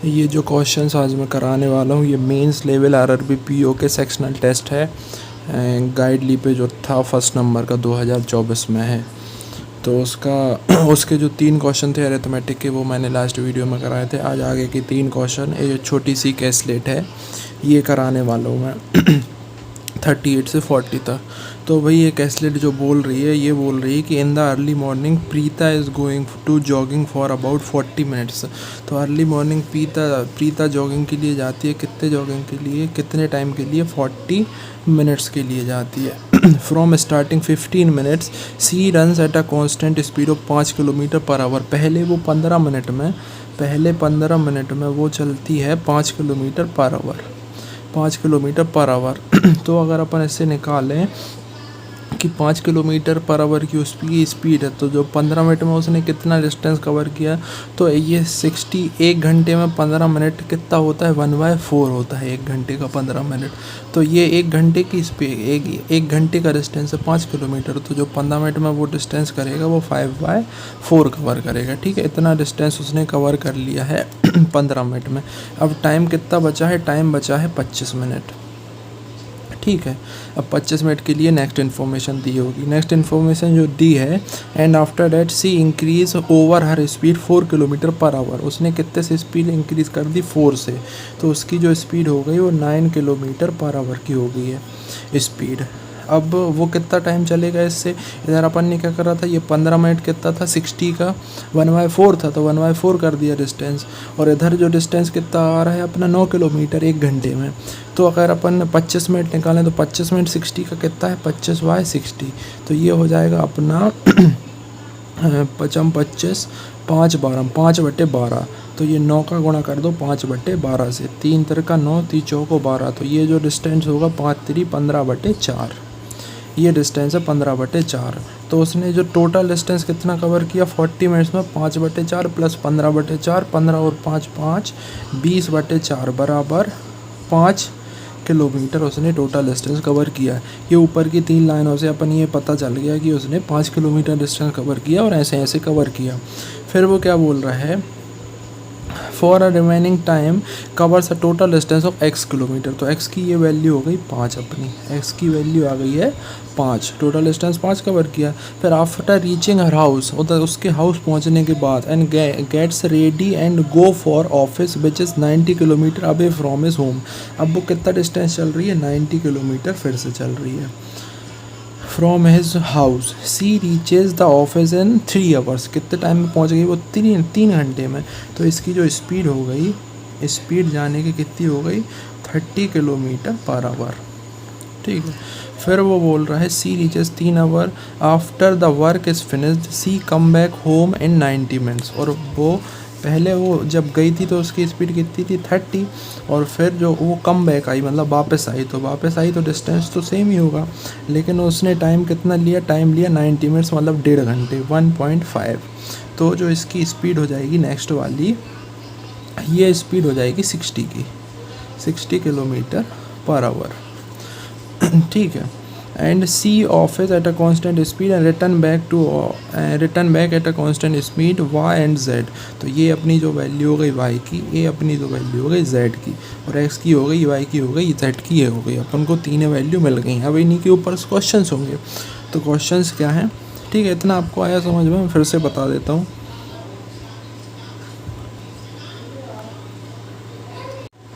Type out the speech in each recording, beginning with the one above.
ये जो क्वेश्चंस आज मैं कराने वाला हूँ ये मेंस लेवल आरआरबी पीओ के सेक्शनल टेस्ट है। गाइडली पे जो था फर्स्ट नंबर का 2024 में है। तो उसके जो 3 क्वेश्चन थे अरिथमेटिक के वो मैंने लास्ट वीडियो में कराए थे। आज आगे के 3 क्वेश्चन ये छोटी सी कैसलेट है ये कराने वाला हूँ मैं 38 से 40 तक। तो भाई ये कैसलेट जो बोल रही है ये बोल रही है कि in the early morning Preeta is going to jogging for about 40 minutes. तो अर्ली मॉर्निंग प्रीता जॉगिंग के लिए जाती है। कितने जॉगिंग के लिए, कितने टाइम के लिए? 40 मिनट्स के लिए जाती है। From starting 15 minutes she runs at a constant speed of 5 kilometre per hour. पहले 15 मिनट में वो चलती है 5 kilometre per our, 5 kilometre per hour. तो अगर अपन इससे निकालें कि 5 किलोमीटर पर आवर की उसकी स्पीड है तो जो 15 मिनट में उसने कितना डिस्टेंस कवर किया, तो ये 1 घंटे में 15 मिनट कितना होता है? 1/4 होता है 1 घंटे का 15 मिनट। तो ये 1 घंटे की स्पीड, एक घंटे का डिस्टेंस है 5 किलोमीटर। तो जो 15 मिनट में वो डिस्टेंस करेगा वो 5/4 कवर करेगा। ठीक है, इतना डिस्टेंस उसने कवर कर लिया है 15 मिनट में। अब टाइम कितना बचा है? टाइम बचा है 25 मिनट। ठीक है, अब 25 मिनट के लिए नेक्स्ट इन्फॉर्मेशन दी होगी। नेक्स्ट इन्फॉर्मेशन जो दी है, and after that C increase over her speed 4 kilometre per our. उसने कितने से स्पीड इंक्रीज कर दी? 4 से। तो उसकी जो स्पीड हो गई वो 9 किलोमीटर पर आवर की हो गई है स्पीड। अब वो कितना टाइम चलेगा इससे? इधर अपन ने क्या करा था, ये 15 मिनट कितना था? 60 का 1/4 था, तो 1/4 कर दिया डिस्टेंस। और इधर जो डिस्टेंस कितना आ रहा है अपना 9 किलोमीटर 1 घंटे में। तो अगर अपन 25 मिनट निकालें तो 25 मिनट 60 का कितना है? 25/60। तो ये हो जाएगा अपना 25 5 12 5/12। तो ये 9 का गुणा कर दो 5/12 से। 3 3 का 9, 3 4 12। तो ये जो डिस्टेंस होगा 5 3 15/4। ये डिस्टेंस है 15/4। तो उसने जो टोटल डिस्टेंस कितना कवर किया 40 मिनट्स में? 5/4 प्लस 15/4, 15 और 5 5, 20/4 बराबर 5 किलोमीटर उसने टोटल डिस्टेंस कवर किया है। ये ऊपर की 3 लाइनों से अपन ये पता चल गया कि उसने 5 किलोमीटर डिस्टेंस कवर किया और ऐसे ऐसे कवर किया। फिर वो क्या बोल रहा है, for a remaining time covers a total distance of x kilometre. तो x की ये वैल्यू हो गई 5, अपनी x की वैल्यू आ गई है 5, टोटल डिस्टेंस 5 कवर किया। फिर आफ्टर रीचिंग हर हाउस, उधर उसके हाउस पहुंचने के बाद, and gets ready and go for office which is 90 kilometre away from his home. अब वो कितना डिस्टेंस चल रही है? 90 किलोमीटर फिर से चल रही है from his house. She reaches the office in 3 hours. कितने टाइम में पहुंच गई वो? 3 घंटे में। तो इसकी जो स्पीड हो गई, स्पीड जाने की कितनी हो गई? 30 किलोमीटर पर आवर। ठीक है, फिर वो बोल रहा है she reaches 3 hour after the work is finished, she come back home in 90 minutes. और वो पहले वो जब गई थी तो उसकी स्पीड कितनी थी? 30। और फिर जो वो कम बैक आई मतलब वापस आई, तो डिस्टेंस तो सेम ही होगा, लेकिन उसने टाइम कितना लिया? टाइम लिया 90 मिनट्स मतलब 1.5 घंटे, 1.5। तो जो इसकी स्पीड हो जाएगी नेक्स्ट वाली, ये स्पीड हो जाएगी 60 किलोमीटर पर आवर। ठीक है, and she office at a constant speed and return back at a constant speed y and z। तो ये अपनी जो वैल्यू हो गई y की, ये अपनी जो वैल्यू हो गई z की, और x की हो गई, y की हो गई, z की हो गई। अपन को तीनों वैल्यू मिल गई। अब इन्हीं के ऊपर क्वेश्चंस होंगे। तो क्वेश्चंस क्या हैं? ठीक है, इतना आपको आया समझ में? मैं फिर से बता देता हूँ।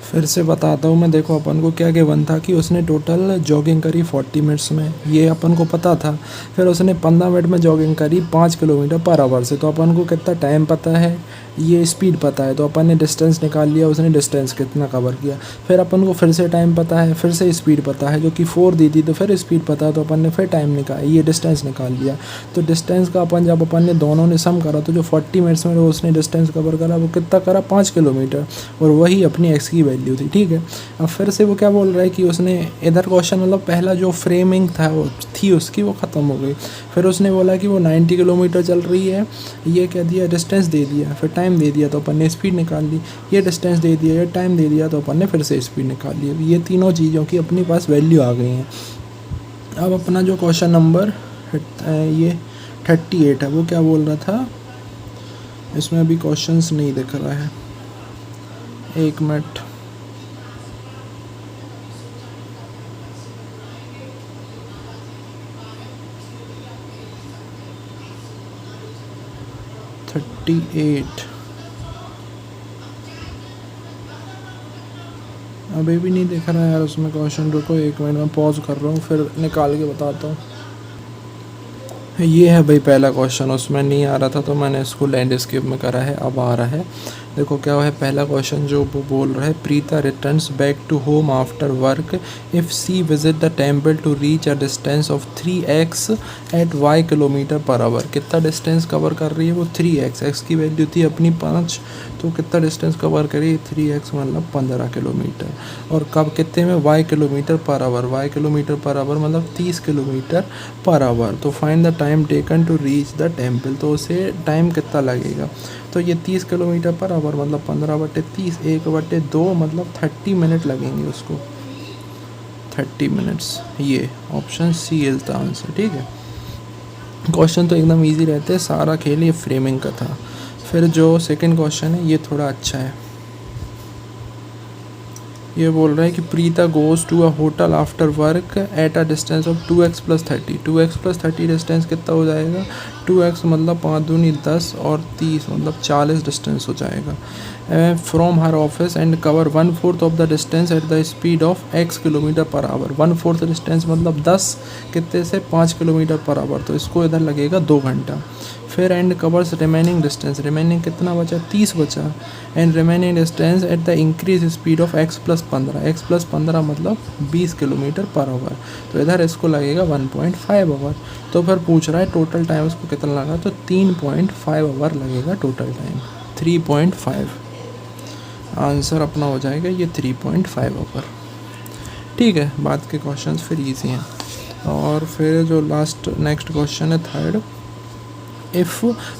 फिर से बताता हूँ मैं। देखो अपन को क्या गिवन था कि उसने टोटल जॉगिंग करी 40 मिनट्स में, ये अपन को पता था। फिर उसने 15 मिनट में जॉगिंग करी 5 किलोमीटर पर आवर से। तो अपन को कितना टाइम पता है, ये स्पीड पता है, तो अपन ने डिस्टेंस निकाल लिया, उसने डिस्टेंस कितना कवर किया। फिर अपन को फिर से टाइम पता है, फिर से स्पीड पता है जो कि 4 दी थी, तो फिर स्पीड पता है, तो अपन ने फिर टाइम निकाल, ये डिस्टेंस निकाल लिया। तो डिस्टेंस का जब अपन ने दोनों ने सम करा तो जो 40 मिनट्स में उसने डिस्टेंस कवर करा वो कितना करा? 5 किलोमीटर, और वही अपनी एक्स की वैल्यू थी। ठीक है, अब फिर से वो क्या बोल रहा है कि उसने इधर क्वेश्चन मतलब पहला जो फ्रेमिंग था वो थी उसकी, वो ख़त्म हो गई। फिर उसने बोला कि वो 90 किलोमीटर चल रही है, ये क्या दिया? डिस्टेंस दे दिया। फिर टाइम दे दिया तो अपन ने स्पीड निकाल ली। ये डिस्टेंस दे दिया, ये टाइम दे दिया, तो अपन ने फिर से स्पीड निकाल ली। ये तीनों चीज़ों की अपने पास वैल्यू आ गई हैं। अब अपना जो क्वेश्चन नंबर ये 38 है, वो क्या बोल रहा था? इसमें अभी क्वेश्चंस नहीं दिख रहा है। 1 मिनट। Thirty eight. अभी भी नहीं दिख रहा है यार उसमें क्वेश्चन। रुको 1 मिनट में पॉज कर रहा हूँ, फिर निकाल के बताता हूँ। ये है भाई पहला क्वेश्चन, उसमें नहीं आ रहा था तो मैंने इसको लैंडस्केप में करा है, अब आ रहा है। देखो क्या है पहला क्वेश्चन जो वो बोल रहा है, Preeta returns back to home after work if she visit the temple to reach a distance of 3x at y kilometre per hour. कितना डिस्टेंस कवर कर रही है वो 3x, x की वैल्यू थी अपनी 5, तो कितना डिस्टेंस कवर करी 3x मतलब 15 किलोमीटर। और कब कितने में y kilometre per hour, y kilometre per hour मतलब 30 किलोमीटर पर आवर। तो find the time taken to reach the temple, तो उसे टाइम कितना लगेगा। तो ये 30 किलोमीटर पर आवर मतलब 15/30, 1/2 मतलब 30 मिनट लगेंगे उसको, 30 मिनट्स। ये option C is the answer. ठीक है, क्वेश्चन तो एकदम इजी रहते हैं, सारा खेल ये फ्रेमिंग का था। फिर जो सेकंड क्वेश्चन है ये थोड़ा अच्छा है। ये बोल रहा है कि Preeta goes to a hotel after work at a distance of 2x + 30। 2x + 30 distance कितना हो जाएगा, 2x मतलब 5 दूनी 10 और 30 मतलब 40 डिस्टेंस हो जाएगा। From her office and cover 1/4 of the distance at the speed of x kilometre per our. 1/4 distance मतलब 10 कितने से 5 किलोमीटर पर आवर, तो इसको इधर लगेगा 2 घंटा। फिर and covers remaining distance, remaining कितना बचा 30 बचा। And remaining distance at the increase speed of x + 15, x + 15 मतलब 20 किलोमीटर पर आवर, तो इधर इसको लगेगा 1.5 आवर। तो फिर पूछ रहा है टोटल टाइम इसको कितना लगा, तो 3.5 आवर लगेगा टोटल टाइम, 3.5। आंसर अपना हो जाएगा ये 3.5 आवर। ठीक है, बाद के क्वेश्चंस फिर इजी हैं। और फिर जो लास्ट नेक्स्ट क्वेश्चन है third, if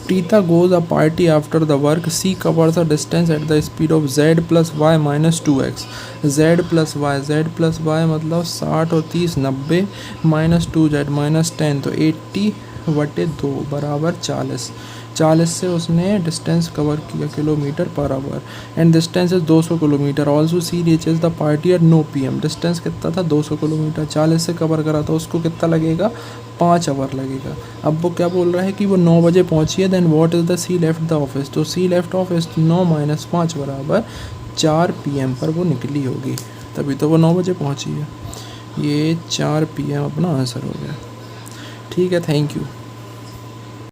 Preeta goes a party after the work, C covers a distance at the speed of z + y - 2x। z + y, z + y मतलब 60 और 30 90 - 2z -10, तो 80/2 बराबर 40। 40 से उसने डिस्टेंस कवर किया kilometre per hour, and distance is 200 kilometre. Also she reaches the party at no PM। Distance कितना था 200 kilometre, 40 से कवर करा था, उसको कितना लगेगा 5 आवर लगेगा। अब वो क्या बोल रहा है कि वो 9 बजे पहुंची है, then what is the she left the office, तो सी लेफ्ट ऑफिस 9 - 5 बराबर 4 PM पर वो निकली होगी, तभी तो वो 9 बजे पहुंची है। ये 4 PM अपना आंसर हो गया। ठीक है, थैंक यू।